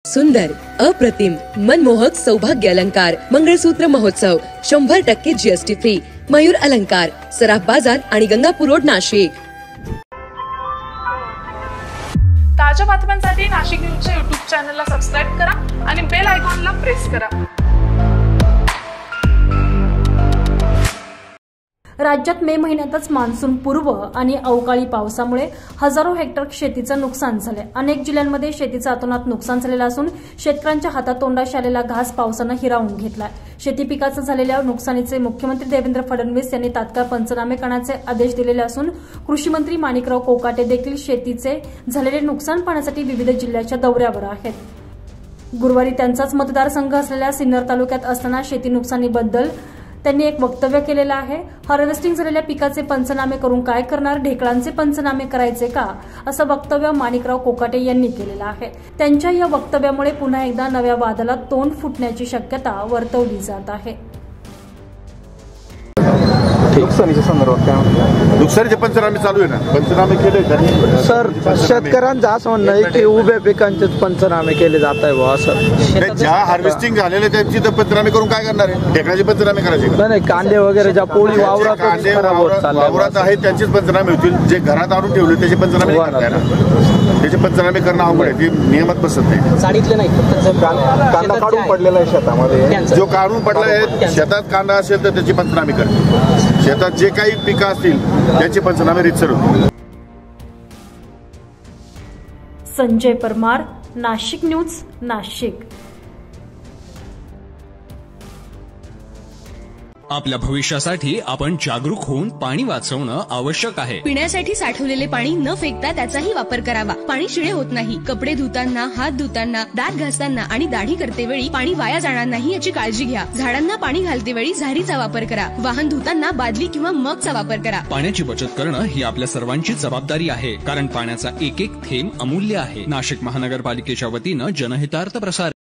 सुंदर, अप्रतिम, मनमोहक सौभाग्य अलंकार मंगळसूत्र महोत्सव 100% जीएसटी फ्री. मयूर अलंकार, सराफ बाजार आणि गंगापूर रोड, नाशिक. ताज्या बातम्यांसाठी नाशिक न्यूजच्या YouTube चॅनलला सबस्क्राइब करा आणि बेल आयकॉनला प्रेस करा. राज्यात मे महिन्यातच मान्सून पूर्व आणि अवकाळी पावसामुळे हजारो हेक्टर शेतीचं नुकसान झाले. अनेक जिल्ह्यांमध्ये शेतीचं अतोनात नुकसान झालेलं असून शेतकऱ्यांच्या हातातोंडाशी आलेला घास पावसानं हिरावून घेतलाय. शेती पिकाचं झालेल्या नुकसानीचे मुख्यमंत्री देवेंद्र फडणवीस यांनी तात्काळ पंचनामे करण्याचे आदेश दिलेले असून कृषी मंत्री माणिकराव कोकाटे देखील शेतीचे झालेले नुकसान पाहण्यासाठी विविध जिल्ह्याच्या दौऱ्यावर आहेत. गुरुवारी त्यांचाच मतदारसंघ असलेल्या सिन्नर तालुक्यात असताना शेती नुकसानीबद्दल त्यांनी एक वक्तव्य केलेलं आहे. हार्वेस्टिंग झालेल्या पिकाचे पंचनामे करून काय करणार, ढेकळांचे पंचनामे करायचे का, असं वक्तव्य माणिकराव कोकाटे यांनी केलेलं आहे. त्यांच्या या वक्तव्यामुळे पुन्हा एकदा नव्या वादाला तोंड फुटण्याची शक्यता वर्तवली जात आहे. नुकसानीच्या संदर्भात काय म्हणतात? नुकसानीचे पंचनामे चालू आहे ना, पंचनामे केले सर. शेतकऱ्यांचं असं म्हणणं आहे की उभ्या पिकांचेच पंचनामे केले जात आहे बुवा असं. ज्या हार्वेस्टिंग झालेले त्यांची तर पंचनामे करून काय करणार आहे? ढेकळाचे पंचनामे करायचे नाही, कांदे वगैरे ज्या पोळी वावरात आहेत त्यांचेच पंचनामे होतील. जे घरात आणून ठेवले त्याचे पंचनामे करताय ना, त्याचे पंचनामे करणं अवघड आहे. ते नियमात बसत नाही. साडीतले नाही, कांदा काढून पडलेला आहे शेतामध्ये. जो काढून पडला आहे शेतात कांदा असेल तर त्याची पंचनामे करते. शेतात जे काही पिकं असतील त्याचे पंचनामे रीतसर होतील. संजय परमार, नाशिक न्यूज, नाशिक. आपल्या भविष्यासाठी आपण जागरूक होऊन पाणी वाचवणं आवश्यक आहे. पिण्यासाठी साठवलेले पाणी न फेकता त्याचाही वापर करावा. पाणी शिळे होत नाही. कपडे धुताना, हात धुताना, दात घासताना आणि दाढी करतेवेळी पाणी वाया जाणार नाही याची काळजी घ्या. झाडांना पाणी घालतेवेळी झारीचा वापर करा. वाहन धुताना बादली किंवा मगचा वापर करा. पाण्याची बचत करणं ही आपल्या सर्वांची जबाबदारी आहे, कारण पाण्याचा एक एक थेंब अमूल्य आहे. नाशिक महानगरपालिकेच्या वतीनं जनहितार्थ प्रसार.